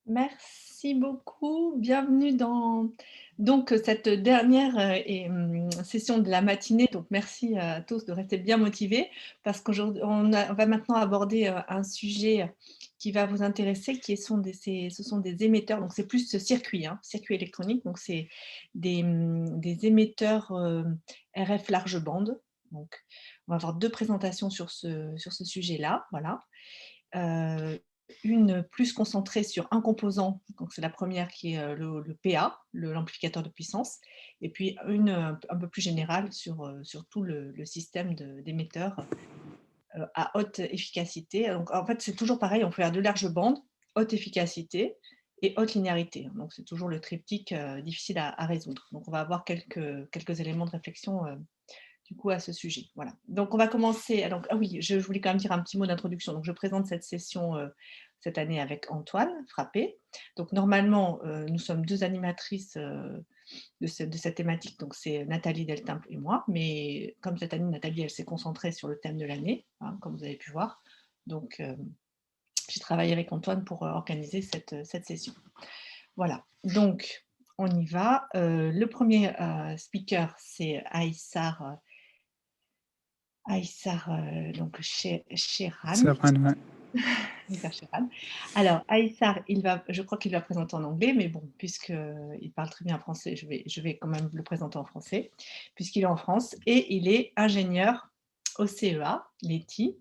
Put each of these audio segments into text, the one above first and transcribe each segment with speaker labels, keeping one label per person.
Speaker 1: Merci beaucoup. Bienvenue dans donc cette dernière session de la matinée. Donc merci à tous de rester bien motivés parce qu'aujourd'hui on va maintenant aborder un sujet qui va vous intéresser, ce sont des émetteurs. Donc c'est plus ce circuit, hein, circuit électronique. Donc c'est des émetteurs RF large bande. Donc on va avoir deux présentations sur ce sujet-là. Voilà. Une plus concentrée sur un composant, donc c'est la première qui est le PA, l'amplificateur de puissance, et puis une un peu plus générale sur tout le système d'émetteurs à haute efficacité. Donc en fait, c'est toujours pareil, on fait de large bande, haute efficacité et haute linéarité. Donc c'est toujours le triptyque difficile à résoudre. Donc on va avoir quelques éléments de réflexion du coup à ce sujet. Voilà. Donc on va commencer. Donc, ah oui, je voulais quand même dire un petit mot d'introduction. Donc je présente cette session cette année avec Antoine Frappé. Donc normalement, nous sommes deux animatrices de cette thématique. Donc c'est Nathalie Deltimple et moi. Mais comme cette année, Nathalie, elle s'est concentrée sur le thème de l'année, hein, comme vous avez pu voir. Donc j'ai travaillé avec Antoine pour organiser cette session. Voilà. Donc on y va. Le premier speaker, c'est Ayssar donc Serhan.
Speaker 2: Serhan, ouais.
Speaker 1: Ayssar Serhan. Alors Ayssar, je crois qu'il va présenter en anglais, mais bon, puisqu'il parle très bien français, je vais quand même le présenter en français, puisqu'il est en France et il est ingénieur au CEA, l'ETI.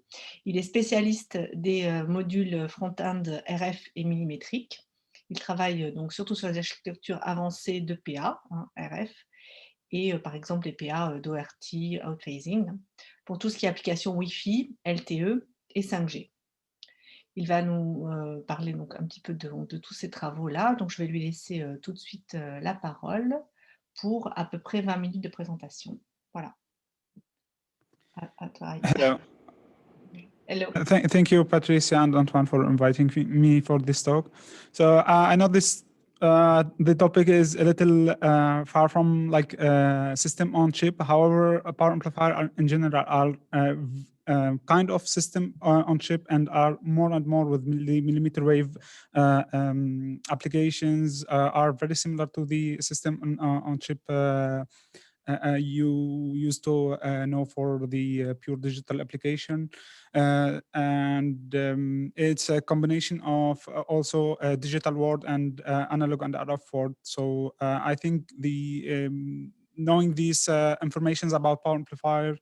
Speaker 1: Il est spécialiste des modules front-end RF et millimétrique. Il travaille donc surtout sur les architectures avancées de PA, hein, RF, et par exemple les PA Doherty Outphasing, pour tout ce qui est application Wi-Fi, LTE et 5G. Il va nous parler donc un petit peu de tous ces travaux-là. Donc je vais lui laisser tout de suite la parole pour à peu près 20 minutes de présentation. Voilà. À toi, Aïssa.
Speaker 2: Hello.
Speaker 1: Hello.
Speaker 2: Thank you, Patricia and Antoine, for inviting me for this talk. So I know the topic is a little far from like system on chip. However, a power amplifier in general are kind of system on chip and are more and more with millimeter wave applications are very similar to the system on chip. You used to know for the pure digital application. It's a combination of also digital world and analog and RF world. So I think knowing these informations about power amplifier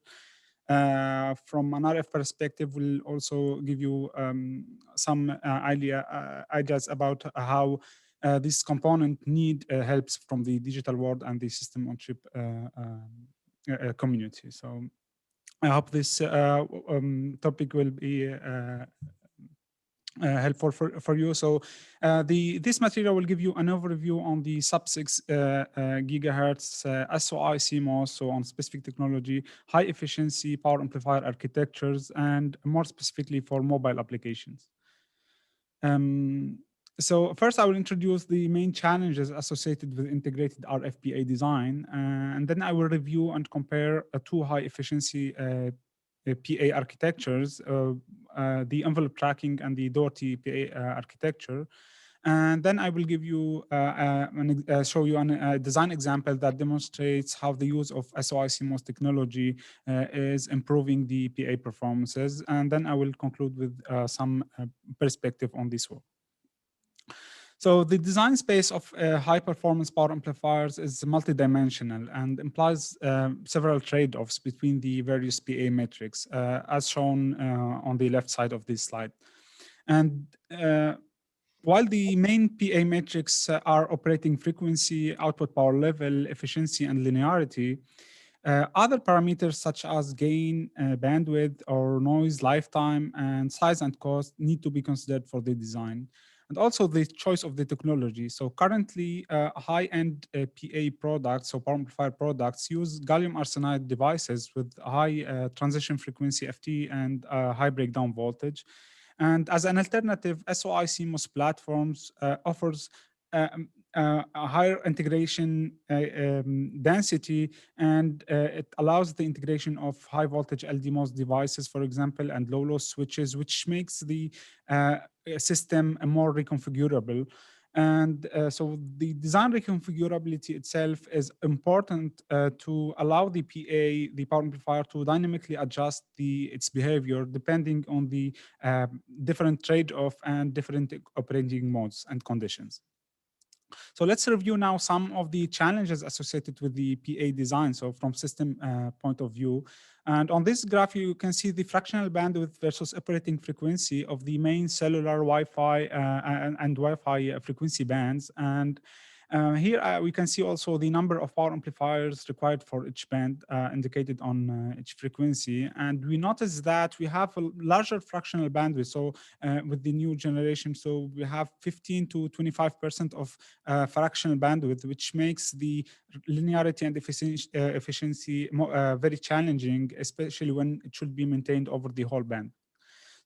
Speaker 2: from an RF perspective will also give you some ideas about how this component need helps from the digital world and the system on chip community. So I hope this topic will be helpful for you. So this material will give you an overview on the sub-6 GHz SOI-CMOS, so on specific technology, high efficiency power amplifier architectures, and more specifically for mobile applications. So first, I will introduce the main challenges associated with integrated RFPA design, and then I will review and compare two high-efficiency PA architectures, the envelope tracking and the Doherty PA architecture. And then I will give you show you a design example that demonstrates how the use of SOI-CMOS technology is improving the PA performances. And then I will conclude with some perspective on this work. So the design space of high-performance power amplifiers is multidimensional and implies several trade-offs between the various PA metrics, as shown on the left side of this slide. And while the main PA metrics are operating frequency, output power level, efficiency, and linearity, other parameters such as gain, bandwidth, or noise lifetime, and size and cost need to be considered for the design. And also the choice of the technology. So currently, high-end PA products, so power amplifier products, use gallium arsenide devices with high transition frequency FT and high breakdown voltage. And as an alternative, SOI-CMOS platforms offers a higher integration density, and it allows the integration of high voltage LDMOS devices, for example, and low loss switches, which makes the system more reconfigurable. And so the design reconfigurability itself is important to allow the PA, the power amplifier, to dynamically adjust its behavior depending on the different trade-off and different operating modes and conditions. So let's review now some of the challenges associated with the PA design, so from system point of view. And on this graph, you can see the fractional bandwidth versus operating frequency of the main cellular Wi-Fi and Wi-Fi frequency bands. And here we can see also the number of power amplifiers required for each band indicated on each frequency. And we notice that we have a larger fractional bandwidth. So with the new generation, so we have 15 to 25% of fractional bandwidth, which makes the linearity and efficiency very challenging, especially when it should be maintained over the whole band.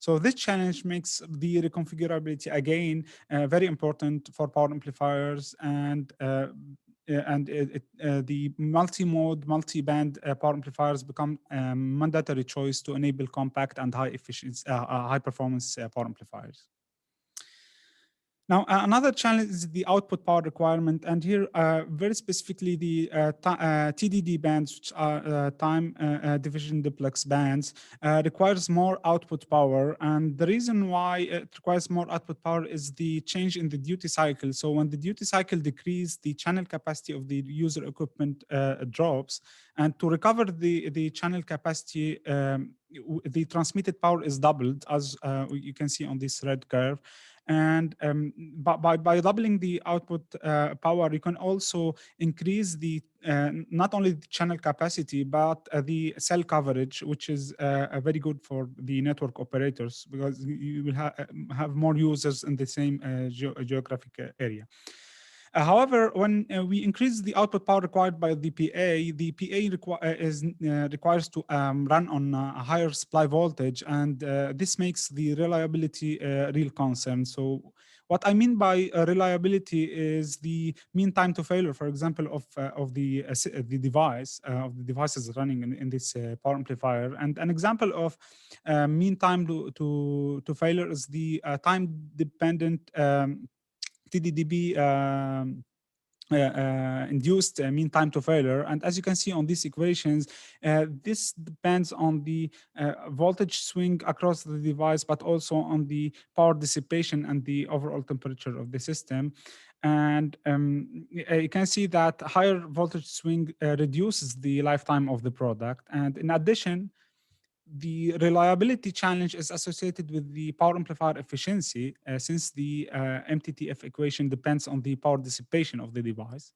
Speaker 2: So this challenge makes the reconfigurability again very important for power amplifiers, and the multi-mode, multi-band power amplifiers become a mandatory choice to enable compact and high efficiency, high performance power amplifiers. Now, another challenge is the output power requirement, and here very specifically the TDD bands, which are time division duplex bands, requires more output power. And the reason why it requires more output power is the change in the duty cycle. So when the duty cycle decreases, the channel capacity of the user equipment drops, and to recover the channel capacity, the transmitted power is doubled, as you can see on this red curve. And by doubling the output power, you can also increase the not only the channel capacity, but the cell coverage, which is very good for the network operators, because you will have more users in the same geographic area. However, when we increase the output power required by the PA requires to run on a higher supply voltage, and this makes the reliability a real concern. So what I mean by reliability is the mean time to failure, for example, of the devices running in this power amplifier. And an example of mean time to failure is the time-dependent TDDB induced mean time to failure. And as you can see on these equations, this depends on the voltage swing across the device, but also on the power dissipation and the overall temperature of the system. And you can see that higher voltage swing reduces the lifetime of the product. And in addition, the reliability challenge is associated with the power amplifier efficiency, since the MTTF equation depends on the power dissipation of the device.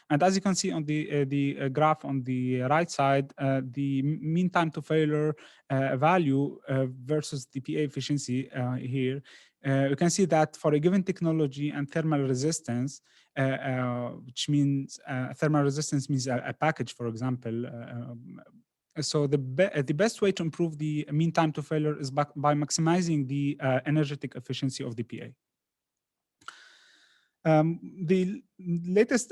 Speaker 2: And as you can see on the graph on the right side, the mean time to failure value versus the PA efficiency here, you can see that for a given technology and thermal resistance, which means thermal resistance means a package, for example, so the best way to improve the mean time to failure is by maximizing the energetic efficiency of the PA. The latest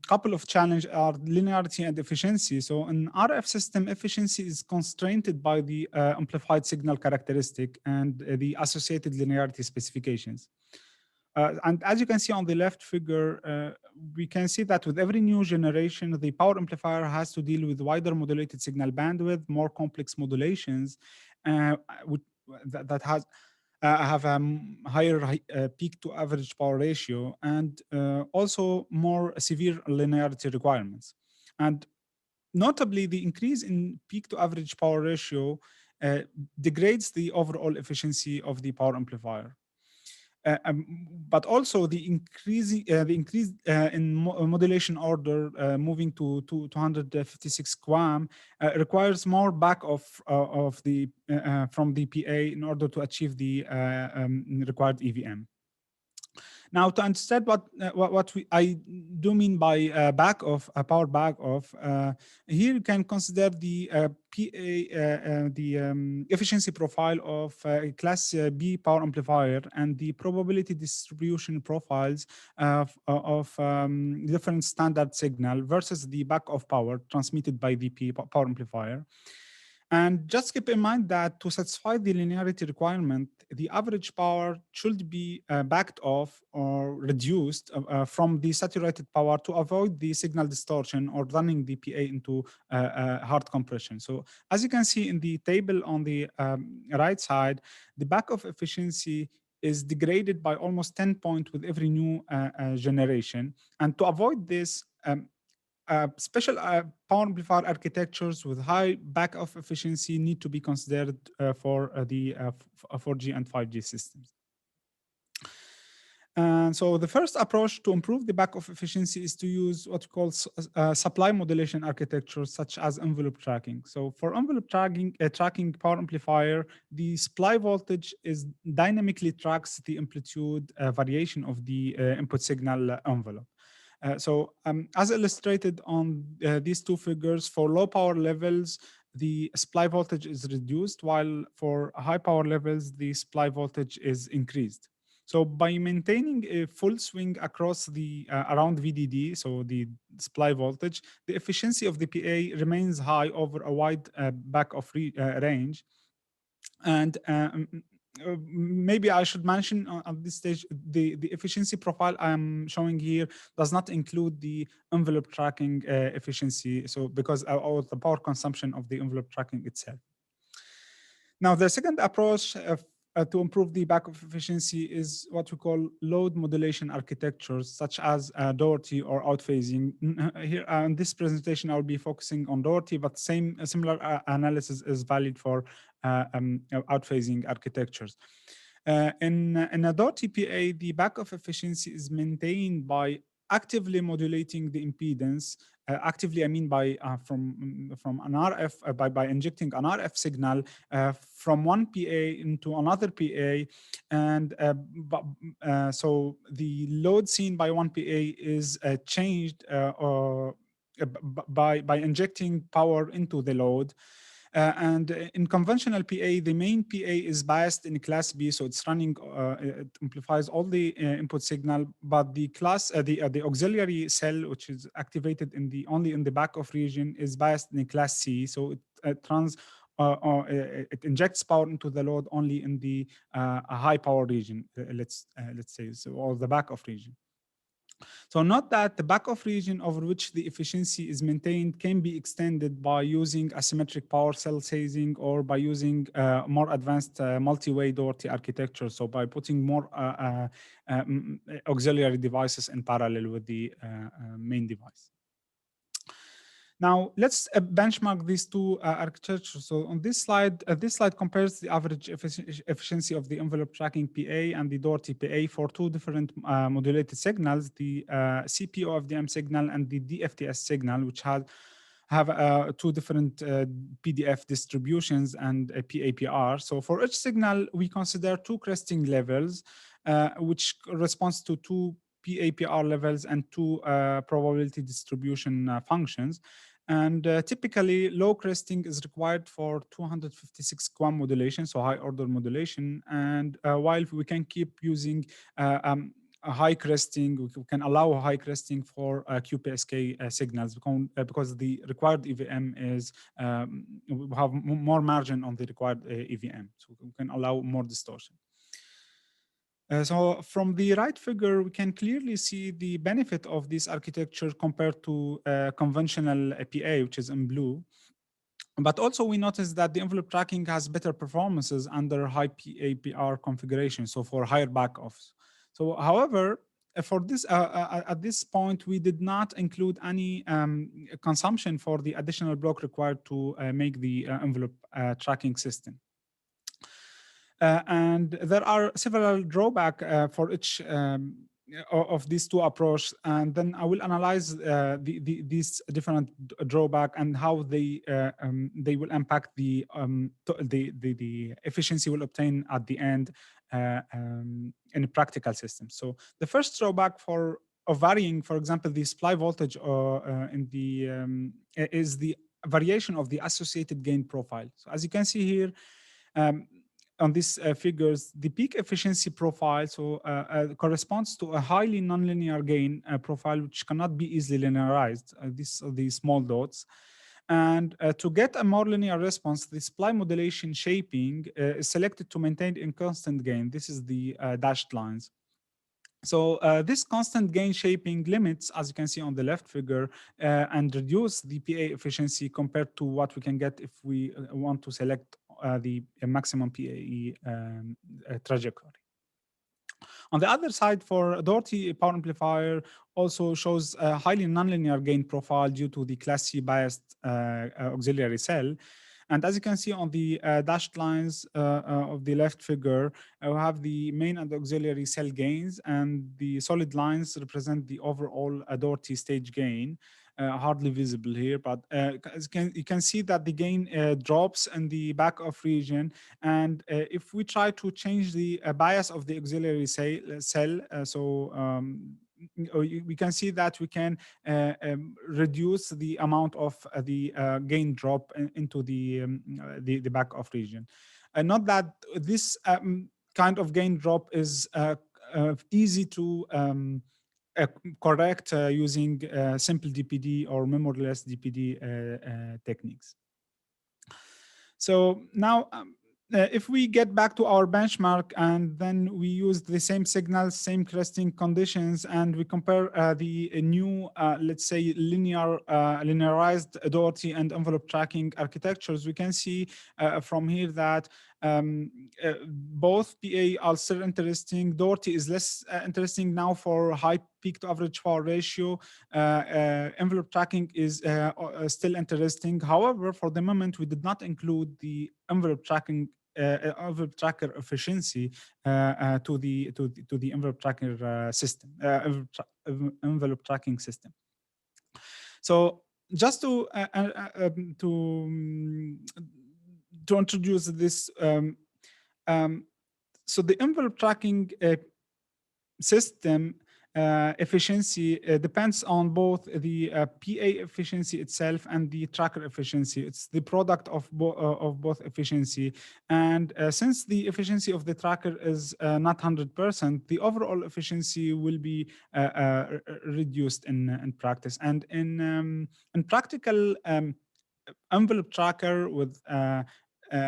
Speaker 2: couple of challenges are linearity and efficiency. So an RF system, efficiency is constrained by the amplified signal characteristic and the associated linearity specifications. And as you can see on the left figure, we can see that with every new generation, the power amplifier has to deal with wider modulated signal bandwidth, more complex modulations, that have a higher peak to average power ratio, and also more severe linearity requirements. And notably, the increase in peak to average power ratio degrades the overall efficiency of the power amplifier. But also the increase in modulation order, moving to 256 QAM, requires more backoff from the PA in order to achieve the required EVM. Now, to understand what I do mean by power backoff, here you can consider the efficiency profile of a Class B power amplifier and the probability distribution profiles of different standard signal versus the backoff power transmitted by the power amplifier. And just keep in mind that to satisfy the linearity requirement, the average power should be backed off or reduced from the saturated power to avoid the signal distortion or running the PA into hard compression. So as you can see in the table on the right side, the back-off efficiency is degraded by almost 10 points with every new generation. And to avoid this, special power amplifier architectures with high back-off efficiency need to be considered for the 4G and 5G systems. And so the first approach to improve the back-off efficiency is to use what we call supply modulation architectures, such as envelope tracking. So for envelope tracking power amplifier, the supply voltage is dynamically tracks the amplitude variation of the input signal envelope. As illustrated on these two figures, for low power levels, the supply voltage is reduced, while for high power levels, the supply voltage is increased. So by maintaining a full swing across the around VDD, so the supply voltage, the efficiency of the PA remains high over a wide back-off range. And maybe I should mention at this stage, the efficiency profile I'm showing here does not include the envelope tracking efficiency. So because of the power consumption of the envelope tracking itself. Now, the second approach to improve the back-off efficiency is what we call load modulation architectures, such as Doherty or outphasing. Here in this presentation, I'll be focusing on Doherty, but similar analysis is valid for outphasing architectures. In a Doherty PA, the back-off efficiency is maintained by actively modulating the impedance. Actively, I mean by from an RF by injecting an RF signal from one PA into another PA, and so the load seen by one PA is changed by injecting power into the load. And in conventional PA, the main PA is biased in class B, so it's running, it amplifies all the input signal, but the the auxiliary cell, which is activated only in the back-off region, is biased in class C, so it runs it injects power into the load only in the high power region, let's say, so, or the back-off region. So note that the back-off region over which the efficiency is maintained can be extended by using asymmetric power cell phasing or by using more advanced multi-way Doherty architecture. So by putting more auxiliary devices in parallel with the main device. Now let's benchmark these two architectures. So on this slide compares the average efficiency of the envelope tracking PA and the Doherty PA for two different modulated signals, the CPO FDM signal and the DFTS signal, which have two different PDF distributions and a PAPR. So for each signal, we consider two cresting levels, which corresponds to two PAPR levels and two probability distribution functions. And typically, low cresting is required for 256 QAM modulation, so high order modulation. And while we can keep using a high cresting, we can allow high cresting for QPSK signals because the required EVM is, we have more margin on the required EVM, so we can allow more distortion. So from the right figure, we can clearly see the benefit of this architecture compared to conventional PA, which is in blue. But also we notice that the envelope tracking has better performances under high PAPR configuration, so for higher backoffs. So however, for this, at this point, we did not include any consumption for the additional block required to make the envelope tracking system. And there are several drawbacks for each of these two approaches, and then I will analyze these different drawbacks and how they will impact the efficiency we'll obtain at the end in a practical system. So the first drawback of varying, for example, the supply voltage in the is the variation of the associated gain profile. So as you can see here, on these figures, the peak efficiency profile corresponds to a highly nonlinear gain profile, which cannot be easily linearized. These are the small dots. And to get a more linear response, the supply modulation shaping is selected to maintain in constant gain. This is the dashed lines. So this constant gain shaping limits, as you can see on the left figure, and reduce the PA efficiency compared to what we can get if we want to select the maximum PAE trajectory. On the other side, for Doherty power amplifier also shows a highly nonlinear gain profile due to the class C biased auxiliary cell. And as you can see on the dashed lines of the left figure, we have the main and auxiliary cell gains, and the solid lines represent the overall Doherty stage gain. Hardly visible here, but as you can see that the gain drops in the back off region. And if we try to change the bias of the auxiliary cell, we can see that we can reduce the amount of the gain drop into the back off region. Not that this kind of gain drop is easy to correct using simple DPD or memoryless DPD techniques. So now, if we get back to our benchmark and then we use the same signals, same cresting conditions, and we compare the new, let's say, linearized Doherty and envelope tracking architectures, we can see from here that both PA are still interesting. Doherty is less interesting now for high peak to average power ratio. Envelope tracking is still interesting. However, for the moment, we did not include the envelope tracking envelope tracker efficiency to the envelope tracker system, envelope tracking system. So just to introduce this, so the envelope tracking system efficiency depends on both the PA efficiency itself and the tracker efficiency. It's the product of both efficiency. And since the efficiency of the tracker is not 100%, the overall efficiency will be reduced in practice. And in practical envelope tracker with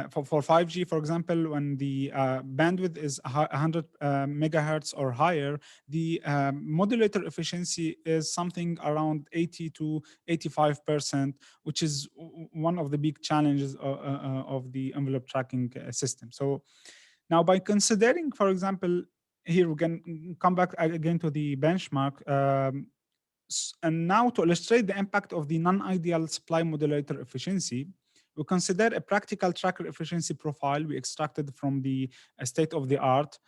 Speaker 2: for 5G, for example, when the bandwidth is 100 megahertz or higher, the modulator efficiency is something around 80 to 85%, which is one of the big challenges of the envelope tracking system. So now, by considering, for example, here we can come back again to the benchmark. And now to illustrate the impact of the non-ideal supply modulator efficiency, we consider a practical tracker efficiency profile we extracted from the state of the art,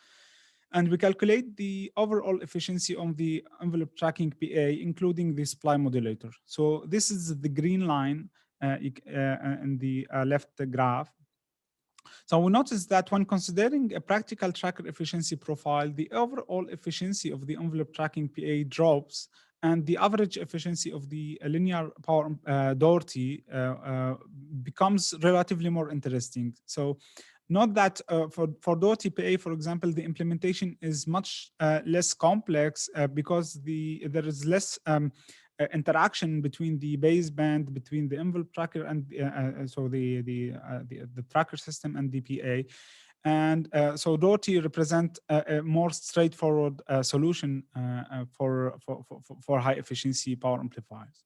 Speaker 2: and we calculate the overall efficiency of the envelope tracking PA, including the supply modulator. So this is the green line in the left graph. So we notice that when considering a practical tracker efficiency profile, the overall efficiency of the envelope tracking PA drops, and the average efficiency of the linear power Doherty becomes relatively more interesting. So note that for Doherty PA, for example, the implementation is much less complex because there is less interaction between the baseband, between the envelope tracker and so the tracker system and the PA. And so Doherty represent a more straightforward solution for high efficiency power amplifiers.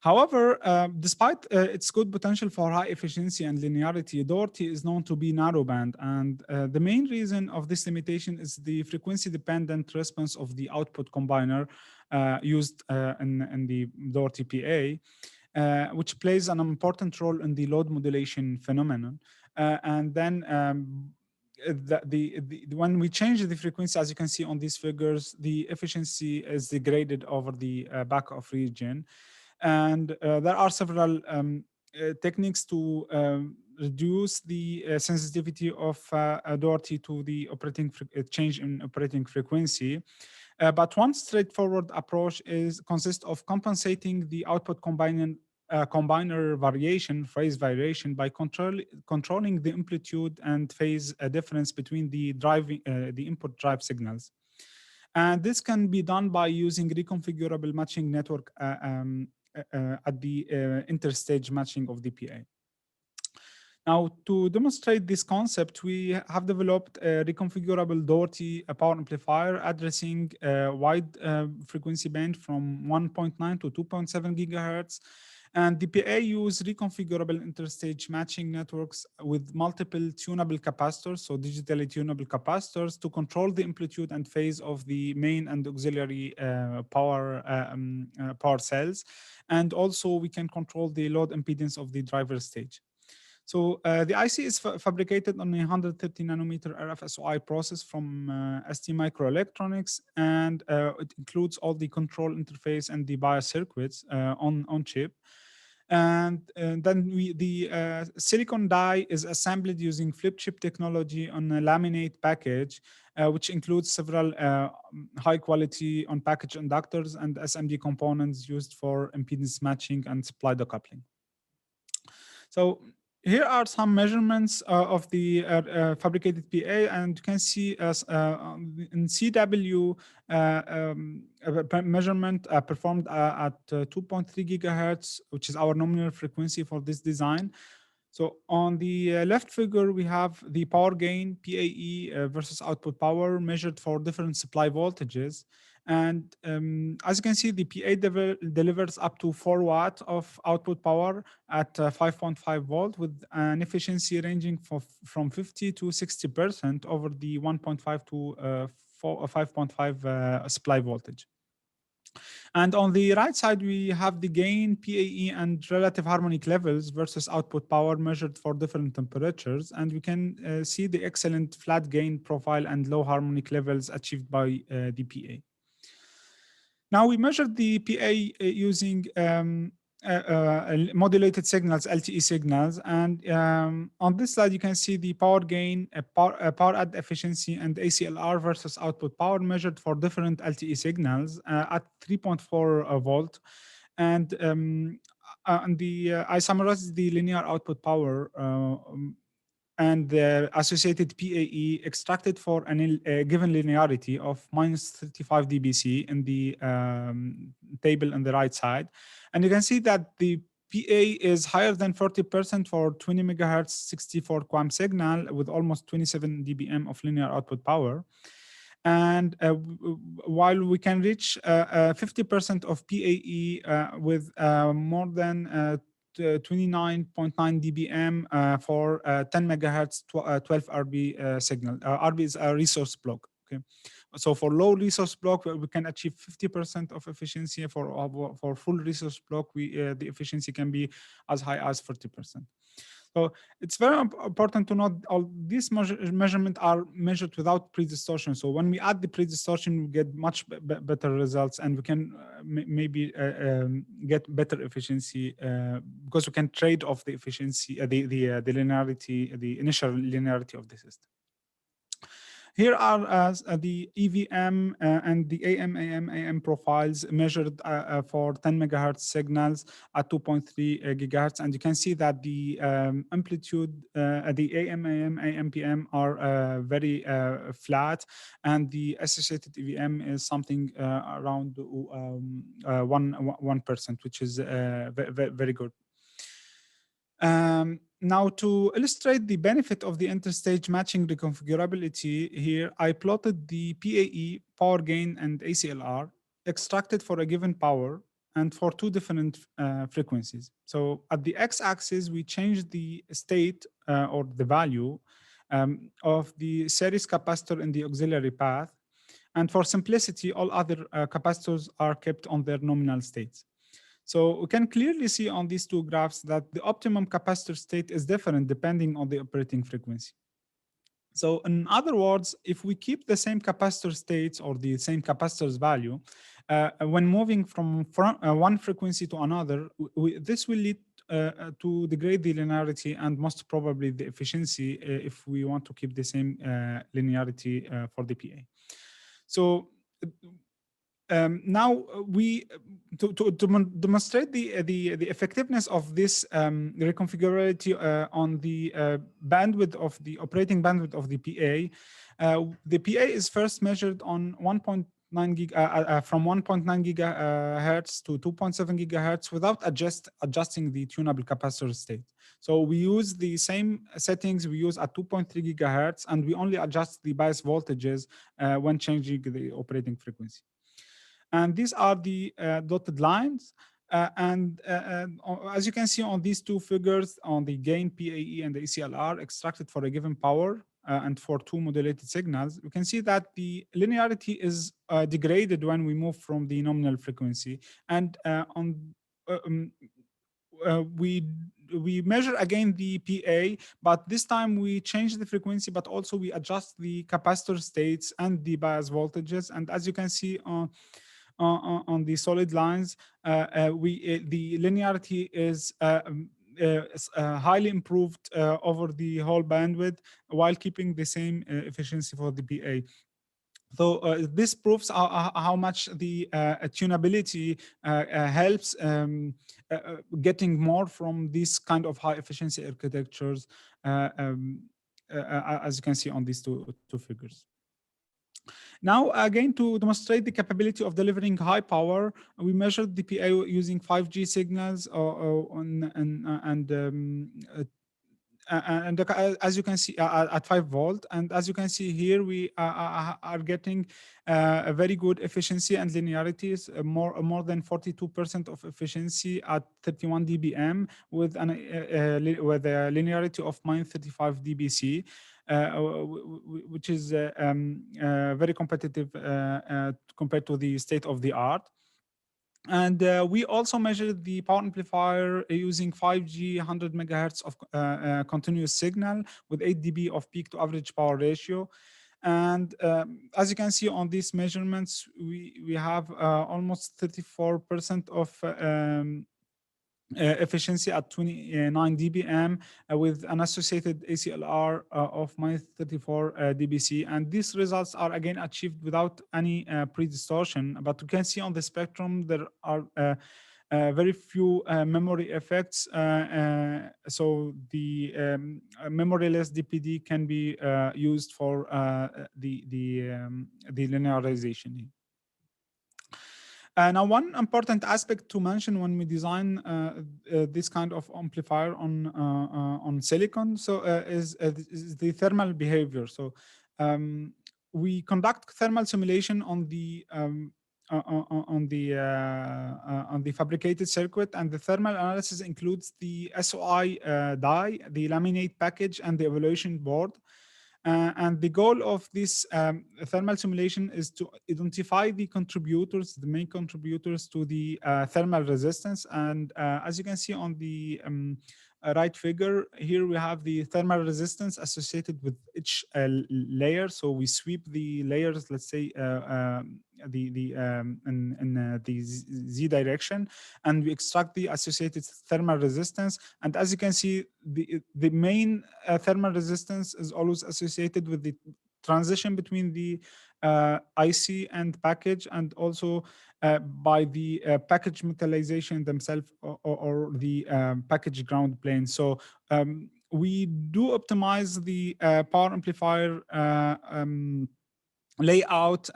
Speaker 2: However, despite its good potential for high efficiency and linearity, Doherty is known to be narrowband, and the main reason of this limitation is the frequency-dependent response of the output combiner used in the Doherty PA, which plays an important role in the load modulation phenomenon. And then when we change the frequency, as you can see on these figures, the efficiency is degraded over the back-off region. And there are several techniques to reduce the sensitivity of Doherty to the change in operating frequency. But one straightforward approach consists of compensating the output combiner variation, phase variation, by controlling the amplitude and phase difference between the input drive signals. And this can be done by using reconfigurable matching network interstage matching of the PA. Now, to demonstrate this concept, we have developed a reconfigurable Doherty power amplifier addressing a wide frequency band from 1.9 to 2.7 gigahertz. And the PA use reconfigurable interstage matching networks with multiple tunable capacitors, so digitally tunable capacitors, to control the amplitude and phase of the main and auxiliary power cells. And also we can control the load impedance of the driver stage. So the IC is fabricated on a 130 nanometer RF SOI process from ST Microelectronics, and it includes all the control interface and the bias circuits on chip. And then the silicon die is assembled using flip chip technology on a laminate package, which includes several high quality on package inductors and SMD components used for impedance matching and supply decoupling. So here are some measurements of the fabricated PA, and you can see as in CW measurement performed at 2.3 gigahertz, which is our nominal frequency for this design. So on the left figure, we have the power gain, PAE versus output power measured for different supply voltages. And as you can see, the PA delivers up to 4 watts of output power at 5.5 volt with an efficiency ranging from 50 to 60% over the 1.5 to 5.5 supply voltage. And on the right side, we have the gain, PAE, and relative harmonic levels versus output power measured for different temperatures. And we can see the excellent flat gain profile and low harmonic levels achieved by the PA. Now we measured the PA using modulated signals, LTE signals, and on this slide you can see the power gain, power add efficiency, and ACLR versus output power measured for different LTE signals at 3.4 volt. And I summarized the linear output power and the associated PAE extracted for a given linearity of minus 35 dBc in the table on the right side. And you can see that the PA is higher than 40% for 20 megahertz 64 QAM signal with almost 27 dBm of linear output power. And while we can reach 50% of PAE with more than 29.9 dBm for 10 megahertz 12 RB signal. RB is a resource block. Okay, so for low resource block we can achieve 50% of efficiency. For full resource block, the efficiency can be as high as 40%. So it's very important to note all these measurements are measured without pre-distortion. So when we add the pre-distortion, we get much better results, and we can maybe get better efficiency because we can trade off the efficiency, the linearity, the initial linearity of the system. Here are the EVM and the AM profiles measured for 10 megahertz signals at 2.3 gigahertz. And you can see that the amplitude, the AM/PM are very flat, and the associated EVM is something around 1%, which is very good. Now, to illustrate the benefit of the interstage matching reconfigurability, here I plotted the PAE, power gain, and ACLR extracted for a given power and for two different frequencies. So at the x-axis, we changed the state or the value of the series capacitor in the auxiliary path. And for simplicity, all other capacitors are kept on their nominal states. So we can clearly see on these two graphs that the optimum capacitor state is different depending on the operating frequency. So in other words, if we keep the same capacitor states or the same capacitor's value, when moving from one frequency to another, this will lead to degrade the linearity and most probably the efficiency if we want to keep the same linearity for the PA. So now to demonstrate the effectiveness of this reconfigurability on the bandwidth of the operating bandwidth of the PA is first measured on 1.2 from 1.9 gigahertz to 2.7 gigahertz without adjusting the tunable capacitor state. So we use the same settings we use at 2.3 gigahertz, and we only adjust the bias voltages when changing the operating frequency. And these are the dotted lines. As you can see on these two figures, on the gain PAE and the ECLR extracted for a given power and for two modulated signals, we can see that the linearity is degraded when we move from the nominal frequency. And we measure again the PA, but this time we change the frequency, but also we adjust the capacitor states and the bias voltages. And as you can see on the solid lines, the linearity is highly improved over the whole bandwidth while keeping the same efficiency for the PA. So this proves how much the tunability helps getting more from these kind of high efficiency architectures, as you can see on these two figures. Now, again, to demonstrate the capability of delivering high power, we measured the PA using 5G signals and as you can see at 5 volt, and as you can see here, we are getting a very good efficiency and linearities, more than 42% of efficiency at 31 dBm with a linearity of -35 dBc. Which is very competitive compared to the state of the art. And we also measured the power amplifier using 5G 100 megahertz of continuous signal with 8 dB of peak to average power ratio. And as you can see on these measurements, we have almost 34% of efficiency at 29 dBm with an associated ACLR of -34 dBc. And these results are again achieved without any pre-distortion. But you can see on the spectrum there are very few memory effects. So the memoryless DPD can be used for the linearization. Now, one important aspect to mention when we design this kind of amplifier on silicon, so is the thermal behavior. So we conduct thermal simulation on the fabricated circuit, and the thermal analysis includes the SOI die, the laminate package, and the evaluation board. And the goal of this thermal simulation is to identify the contributors, the main contributors to the thermal resistance. And as you can see on the right figure, here we have the thermal resistance associated with each layer. So we sweep the layers, let's say, in the Z direction, and we extract the associated thermal resistance. And as you can see, the main thermal resistance is always associated with the transition between the IC and package, and also by the package metallization themselves, or the package ground plane. So we do optimize the power amplifier layout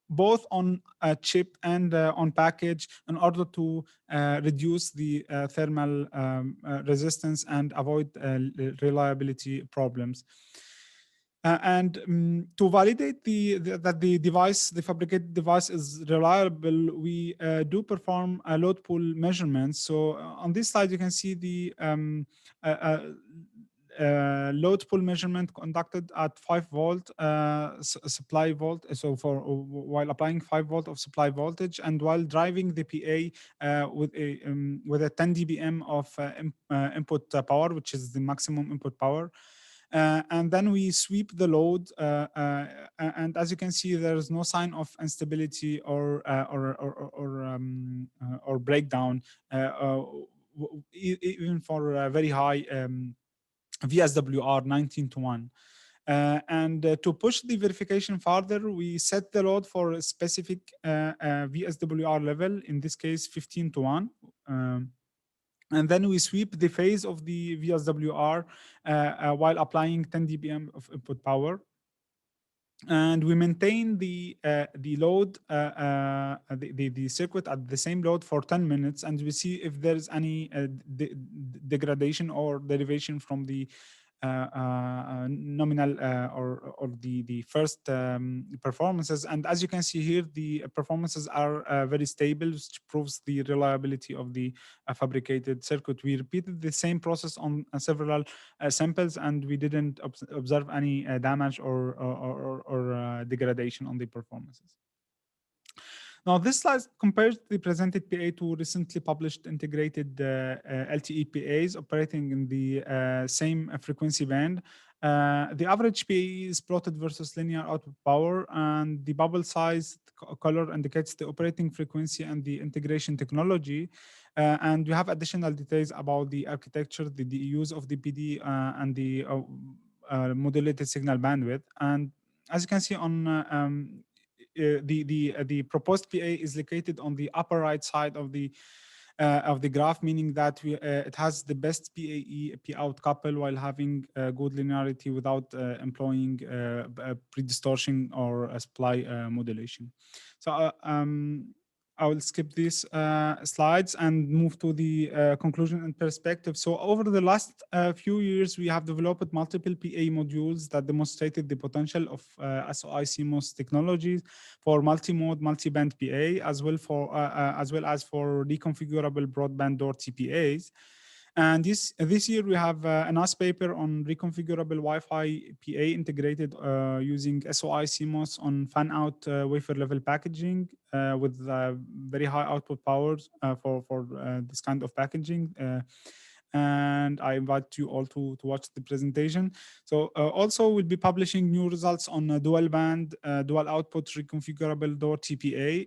Speaker 2: both on a chip and on package in order to reduce the thermal resistance and avoid reliability problems. And to validate that the device, the fabricated device, is reliable, we do perform a load pull measurements. So on this slide, you can see the load pull measurement conducted at 5 volt supply volt. So while applying 5 volt of supply voltage, and while driving the PA with a 10 dBm of input power, which is the maximum input power. And then we sweep the load, and as you can see, there is no sign of instability or breakdown, even for a very high VSWR 19:1. And to push the verification further, we set the load for a specific VSWR level, in this case 15:1. And then we sweep the phase of the VSWR while applying 10 dBm of input power. And we maintain the load, the circuit at the same load for 10 minutes, and we see if there is any degradation or derivation from the nominal or the first performances. And as you can see here, the performances are very stable, which proves the reliability of the fabricated circuit. We repeated the same process on several samples, and we didn't observe any damage or degradation on the performances. Now, this slide compares the presented PA to recently published integrated LTE PAs operating in the same frequency band. The average PA is plotted versus linear output power, and the bubble size color indicates the operating frequency and the integration technology. And we have additional details about the architecture, the use of the PD, and the modulated signal bandwidth. And as you can see on the proposed PA is located on the upper right side of the graph, meaning that it has the best PAE P-out couple while having good linearity without employing pre-distortion or supply modulation. So I will skip these slides and move to the conclusion and perspective. So over the last few years, we have developed multiple PA modules that demonstrated the potential of SOI-CMOS technologies for multi-mode, multi-band PA, as well as for reconfigurable broadband Doherty PAs. And this year we have a nice paper on reconfigurable Wi-Fi PA integrated using SOI-CMOS on fan-out wafer level packaging with very high output powers for this kind of packaging. And I invite you all to watch the presentation. So also we'll be publishing new results on dual band, dual output reconfigurable Doherty PA,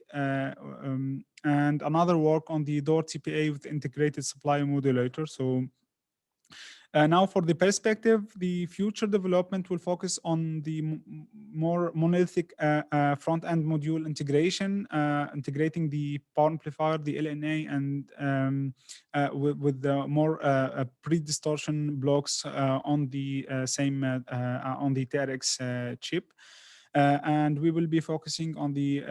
Speaker 2: and another work on the Doherty PA with integrated supply modulator. So now for the perspective, the future development will focus on the more monolithic front-end module integration, integrating the power amplifier, the LNA, and with the more pre-distortion blocks on the same on the TRX chip. And we will be focusing on the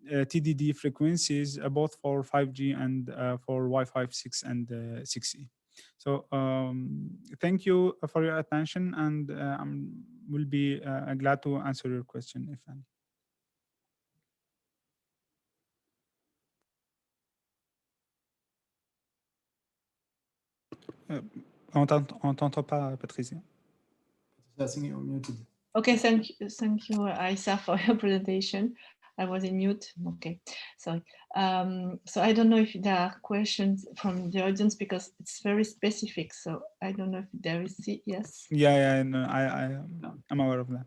Speaker 2: TDD frequencies, both for 5G and for Wi-Fi 6 and 6E. So thank you for your attention, and I will be glad to answer your question if any. On t'entend pas, Patricia.
Speaker 3: I think you're muted.
Speaker 1: Okay, thank you, Ayssar, for your presentation. I was in mute. Okay, sorry. So I don't know if there are questions from the audience because it's very specific. So I don't know if there is. Yes.
Speaker 2: Yeah, no, I'm aware of that.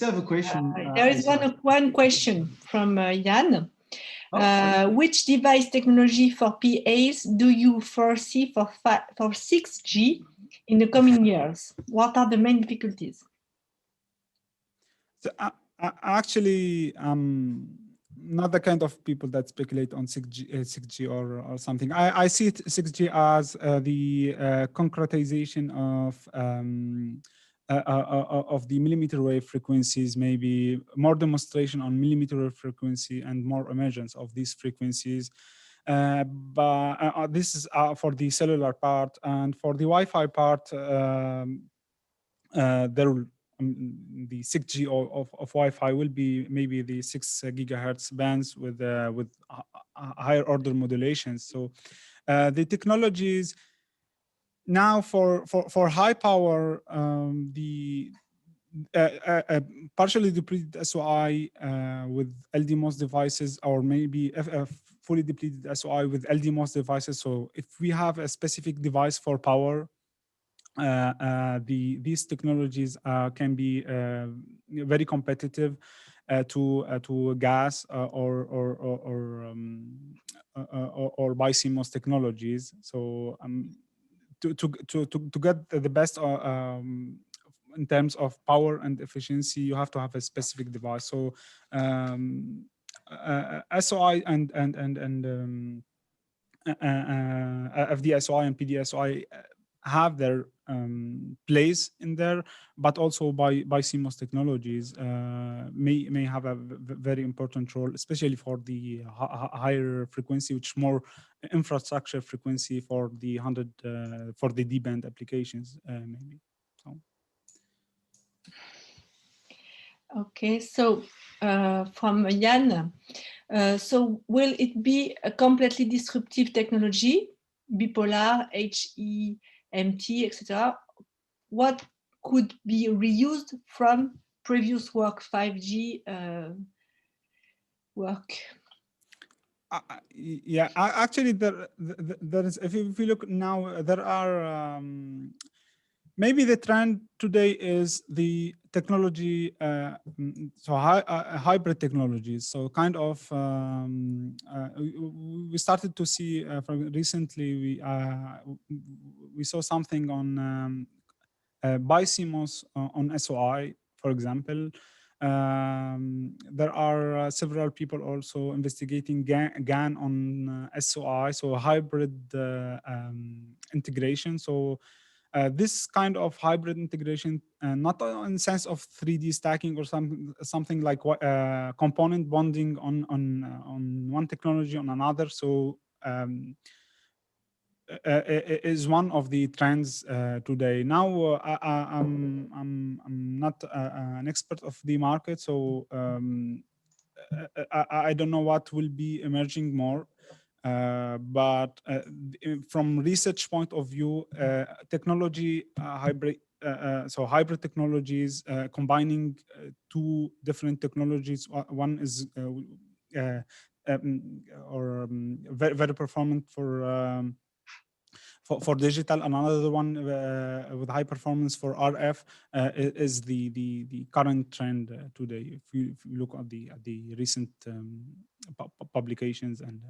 Speaker 3: I have a question.
Speaker 1: There is one question from Jan. Which device technology for PAs do you foresee for 6G in the coming years? What are the main difficulties?
Speaker 2: So, actually, not the kind of people that speculate on 6G or something. I see 6G as the concretization of the millimeter wave frequencies, maybe more demonstration on millimeter wave frequency and more emergence of these frequencies. But this is for the cellular part, and for the Wi-Fi part, there will the 6G of Wi-Fi will be maybe the 6 gigahertz bands with higher order modulations. So the technologies now for high power, the partially depleted SOI with LDMOS devices, or maybe fully depleted SOI with LDMOS devices. So if we have a specific device for power, these technologies can be very competitive to gas or BiCMOS technologies. So to get the best in terms of power and efficiency, you have to have a specific device. So SOI and FD-SOI and PD-SOI have their place in there, but also by CMOS technologies may have a very important role, especially for the higher frequency, which more infrastructure frequency for the for the D-band applications, maybe. So.
Speaker 1: Okay, so from Jan, so will it be a completely disruptive technology, bipolar, HEMT, etc.? What could be reused from previous work, 5G work?
Speaker 2: Yeah, actually, there is. If you look now, there are. Maybe the trend today is the technology, so hybrid technologies. So kind of, we started to see recently. We saw something on bi-CMOS on SOI, for example. There are several people also investigating GaN on SOI, so hybrid integration. So this kind of hybrid integration, not in the sense of 3D stacking or something like component bonding on one technology on another. So is one of the trends today. Now I'm not an expert of the market, so I don't know what will be emerging more. But from research point of view, technology hybrid, so hybrid technologies combining two different technologies. One is very, very performant for digital, and another one with high performance for RF is the current trend today. If you look at the recent publications and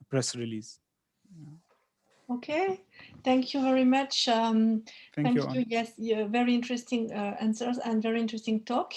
Speaker 2: press release. Yeah.
Speaker 1: Okay, thank you very much. Thank you.
Speaker 2: Anne.
Speaker 1: Yes, very interesting answers and very interesting talk.